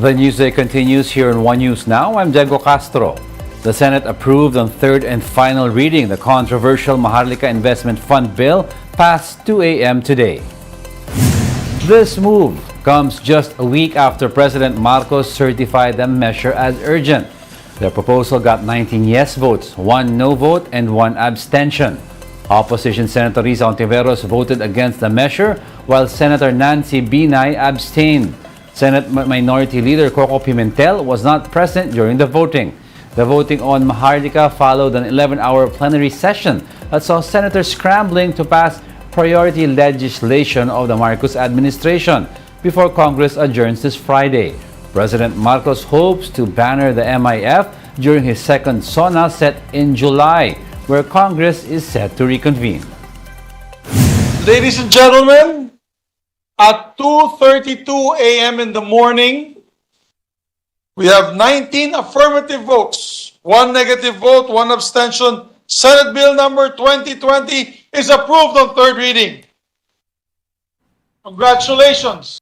The newsday continues here in One News Now. I'm Diego Castro. The Senate approved on third and final reading the controversial Maharlika Investment Fund bill past 2 a.m. today. This move comes just a week after President Marcos certified the measure as urgent. The proposal got 19 yes votes, 1 no vote, and 1 abstention. Opposition Senator Risa Ontiveros voted against the measure, while Senator Nancy Binay abstained. Senate Minority Leader Coco Pimentel was not present during the voting. The voting on Maharlika followed an 11-hour plenary session that saw senators scrambling to pass priority legislation of the Marcos administration before Congress adjourns this Friday. President Marcos hopes to banner the MIF during his second SONA set in July, where Congress is set to reconvene. Ladies and gentlemen, at 2:32 a.m. in the morning, we have 19 affirmative votes, 1 negative vote, 1 abstention. Senate Bill number 2020 is approved on third reading. Congratulations.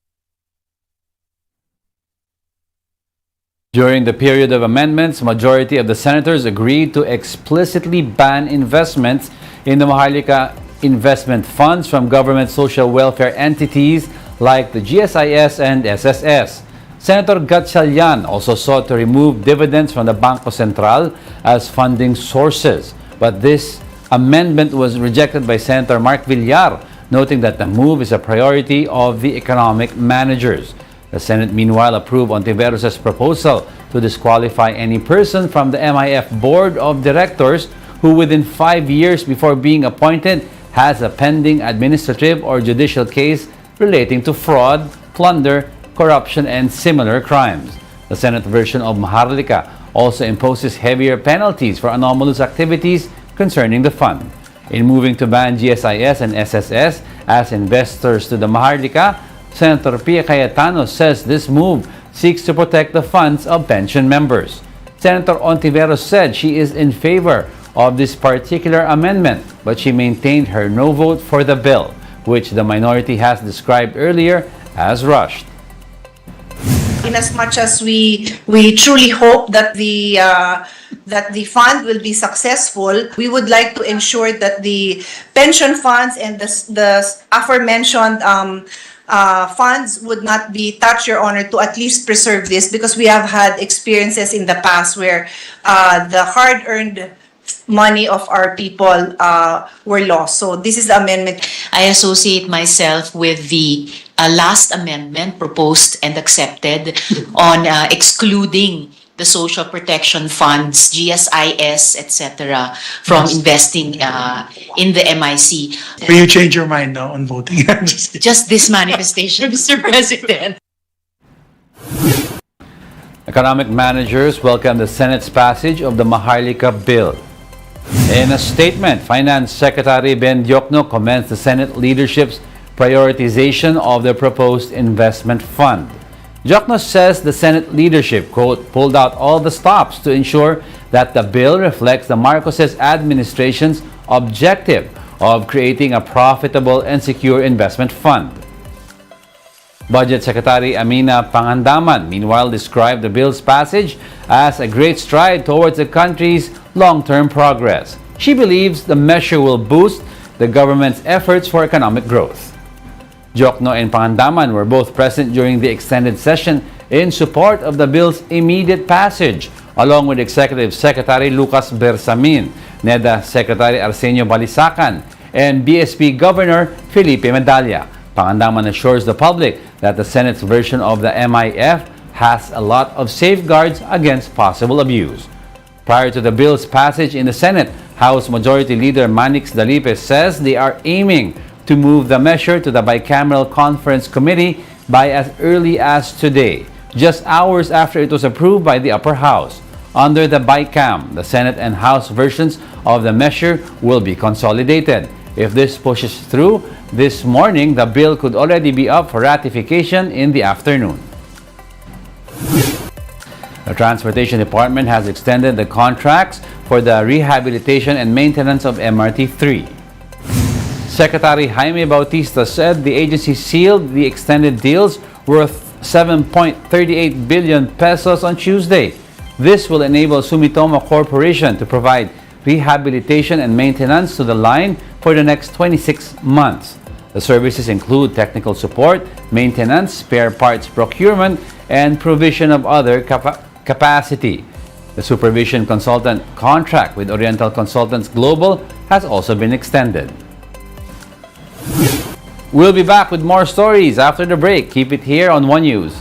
During the period of amendments, majority of the senators agreed to explicitly ban investments in the Maharlika investment funds from government social welfare entities like the GSIS and SSS. Senator Gatchalian also sought to remove dividends from the Bangko Sentral as funding sources, but this amendment was rejected by Senator Mark Villar, noting that the move is a priority of the economic managers. The Senate meanwhile approved Ontiveros' proposal to disqualify any person from the MIF Board of Directors who within 5 years before being appointed has a pending administrative or judicial case relating to fraud, plunder, corruption, and similar crimes. The Senate version of Maharlika also imposes heavier penalties for anomalous activities concerning the fund. In moving to ban GSIS and SSS as investors to the Maharlika, Senator Pia Cayetano says this move seeks to protect the funds of pension members. Senator Ontiveros said she is in favor of this particular amendment, but she maintained her no vote for the bill, which the minority has described earlier as rushed. In as much as we truly hope that the fund will be successful, we would like to ensure that the pension funds and the aforementioned funds would not be touched, Your Honor, to at least preserve this, because we have had experiences in the past where the hard-earned money of our people were lost. So this is the amendment. I associate myself with the last amendment proposed and accepted on excluding the social protection funds, GSIS, etc., from investing in the MIC. Will you change your mind now on voting? Just this manifestation, Mr. President. Economic managers welcome the Senate's passage of the Maharlika bill. In a statement, Finance Secretary Ben Diokno commends the Senate leadership's prioritization of the proposed investment fund. Diokno says the Senate leadership, quote, pulled out all the stops to ensure that the bill reflects the Marcos administration's objective of creating a profitable and secure investment fund. Budget Secretary Amina Pangandaman, meanwhile, described the bill's passage as a great stride towards the country's long-term progress. She believes the measure will boost the government's efforts for economic growth. Diokno and Pangandaman were both present during the extended session in support of the bill's immediate passage, along with Executive Secretary Lucas Bersamin, NEDA Secretary Arsenio Balisacan, and BSP Governor Felipe Medalla. Pangandaman assures the public that the Senate's version of the MIF has a lot of safeguards against possible abuse. Prior to the bill's passage in the Senate, House Majority Leader Manix Dalipe says they are aiming to move the measure to the Bicameral Conference Committee by as early as today, just hours after it was approved by the Upper House. Under the BICAM, the Senate and House versions of the measure will be consolidated. If this pushes through this morning, the bill could already be up for ratification in the afternoon. The Transportation Department has extended the contracts for the rehabilitation and maintenance of MRT-3. Secretary Jaime Bautista said the agency sealed the extended deals worth 7.38 billion pesos on Tuesday. This will enable Sumitomo Corporation to provide rehabilitation and maintenance to the line for the next 26 months. The services include technical support, maintenance, spare parts procurement, and provision of other capacity. The supervision consultant contract with Oriental Consultants Global has also been extended. We'll be back with more stories after the break. Keep it here on One News.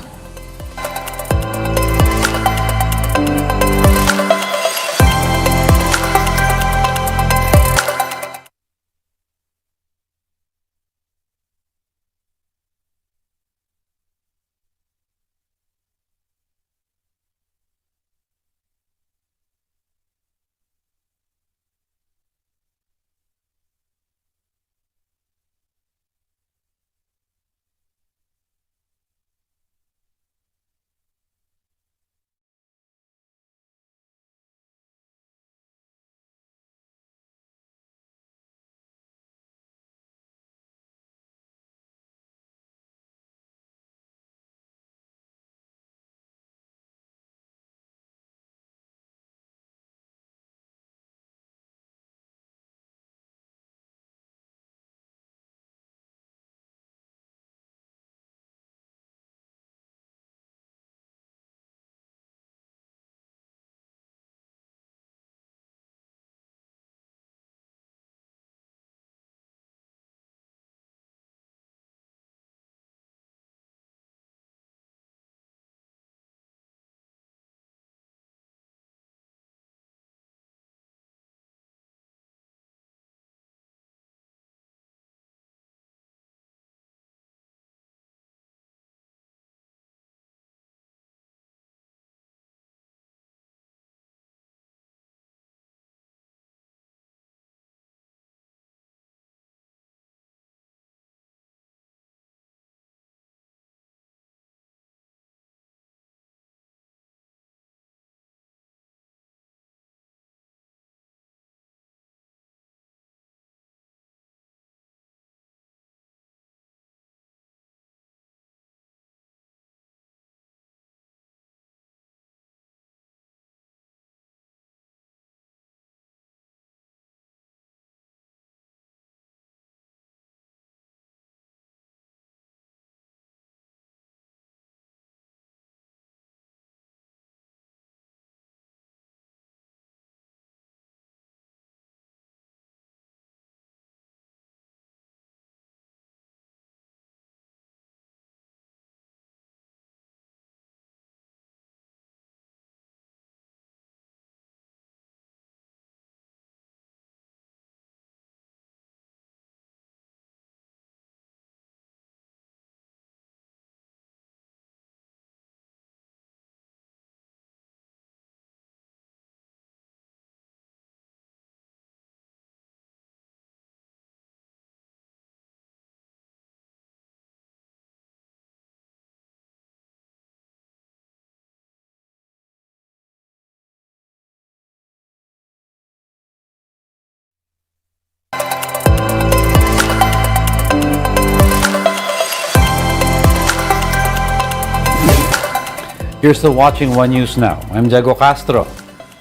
You're still watching One News Now. I'm Diego Castro.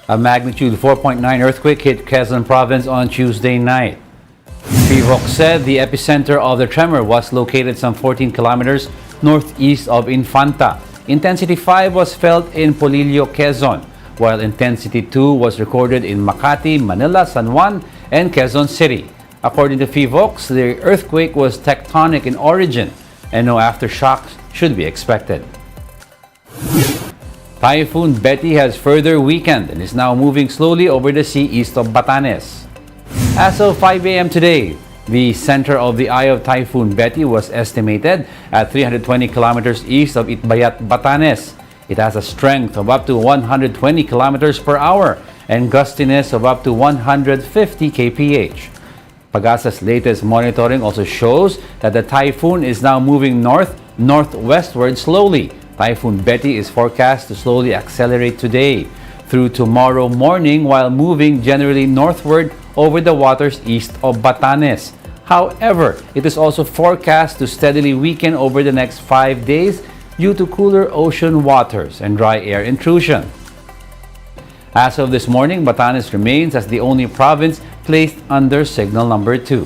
A magnitude 4.9 earthquake hit Quezon Province on Tuesday night. PHIVOLCS said the epicenter of the tremor was located some 14 kilometers northeast of Infanta. Intensity 5 was felt in Polillo, Quezon, while Intensity 2 was recorded in Makati, Manila, San Juan, and Quezon City. According to PHIVOLCS, the earthquake was tectonic in origin and no aftershocks should be expected. Typhoon Betty has further weakened and is now moving slowly over the sea east of Batanes. As of 5 a.m. today, the center of the eye of Typhoon Betty was estimated at 320 kilometers east of Itbayat, Batanes. It has a strength of up to 120 kilometers per hour and gustiness of up to 150 kph. Pagasa's latest monitoring also shows that the typhoon is now moving northwestward slowly. Typhoon Betty is forecast to slowly accelerate today through tomorrow morning while moving generally northward over the waters east of Batanes. However, it is also forecast to steadily weaken over the next 5 days due to cooler ocean waters and dry air intrusion. As of this morning, Batanes remains as the only province placed under signal number 2.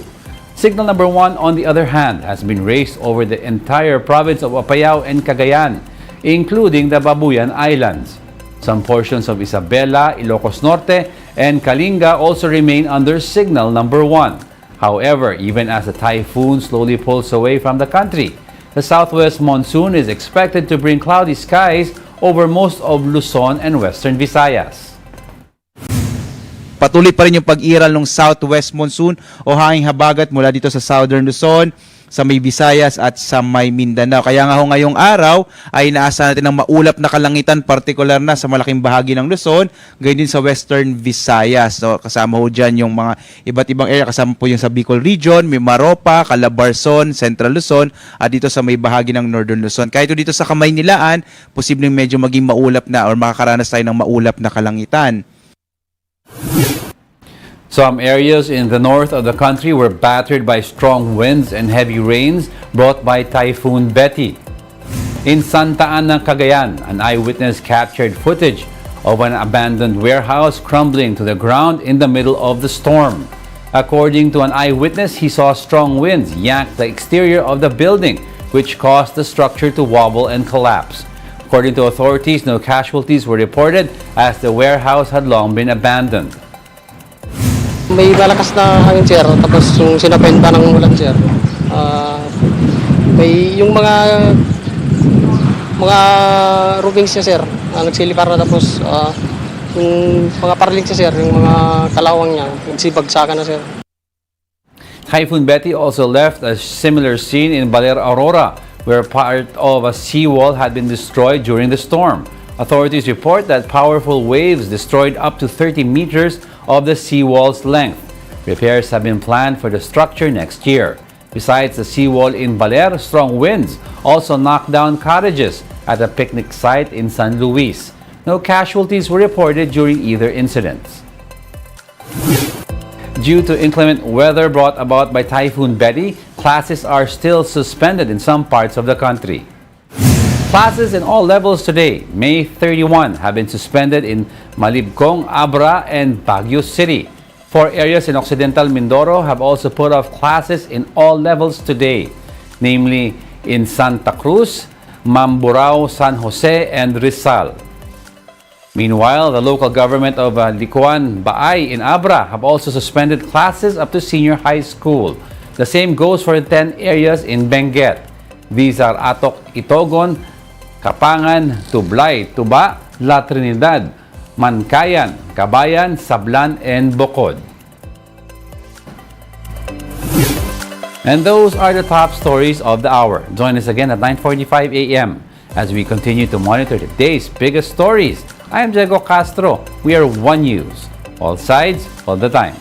Signal number 1, on the other hand, has been raised over the entire province of Apayao and Cagayan, including the Babuyan Islands. Some portions of Isabela, Ilocos Norte, and Kalinga also remain under signal number 1. However, even as the typhoon slowly pulls away from the country, the southwest monsoon is expected to bring cloudy skies over most of Luzon and western Visayas. Patuloy pa rin yung pag-iral ng southwest monsoon o hanging habagat mula dito sa southern Luzon, sa may Visayas at sa may Mindanao. Kaya nga ho ngayong araw ay inaasahan natin ng maulap na kalangitan, partikular na sa malaking bahagi ng Luzon, gayon din sa western Visayas. So, kasama ho dyan yung mga iba't ibang area, kasama po yung sa Bicol Region, Mimaropa, Calabarzon, Central Luzon, at dito sa may bahagi ng Northern Luzon. Kahit dito sa Kamaynilaan, posibleng medyo maging maulap na or makakaranas tayo ng maulap na kalangitan. Some areas in the north of the country were battered by strong winds and heavy rains brought by Typhoon Betty. In Santa Ana, Cagayan, an eyewitness captured footage of an abandoned warehouse crumbling to the ground in the middle of the storm. According to an eyewitness, he saw strong winds yank the exterior of the building, which caused the structure to wobble and collapse. According to authorities, no casualties were reported as the warehouse had long been abandoned. May malakas na hangin, sir, tapos yung sinapenta ng ulan, sir. May yung mga roofings niya, sir, nagsilipar na, tapos yung mga parlings niya, sir, yung mga kalawang niya, nagsibagsakan na, sir. Typhoon Betty also left a similar scene in Baler, Aurora, where part of a seawall had been destroyed during the storm. Authorities report that powerful waves destroyed up to 30 meters of the seawall's length. Repairs have been planned for the structure next year. Besides the seawall in Baler, strong winds also knocked down cottages at a picnic site in San Luis. No casualties were reported during either incident. Due to inclement weather brought about by Typhoon Betty, classes are still suspended in some parts of the country. Classes in all levels today, May 31, have been suspended in Malibcong, Abra, and Baguio City. 4 areas in Occidental Mindoro have also put off classes in all levels today, namely in Santa Cruz, Mamburao, San Jose, and Rizal. Meanwhile, the local government of Licuan, Baay in Abra have also suspended classes up to senior high school. The same goes for 10 areas in Benguet. These are Atok, Itogon, Kapangan, Tublay, Tuba, La Trinidad, Mankayan, Kabayan, Sablan, and Bocod. And those are the top stories of the hour. Join us again at 9:45 a.m. as we continue to monitor today's biggest stories. I am Diego Castro. We are One News. All sides, all the time.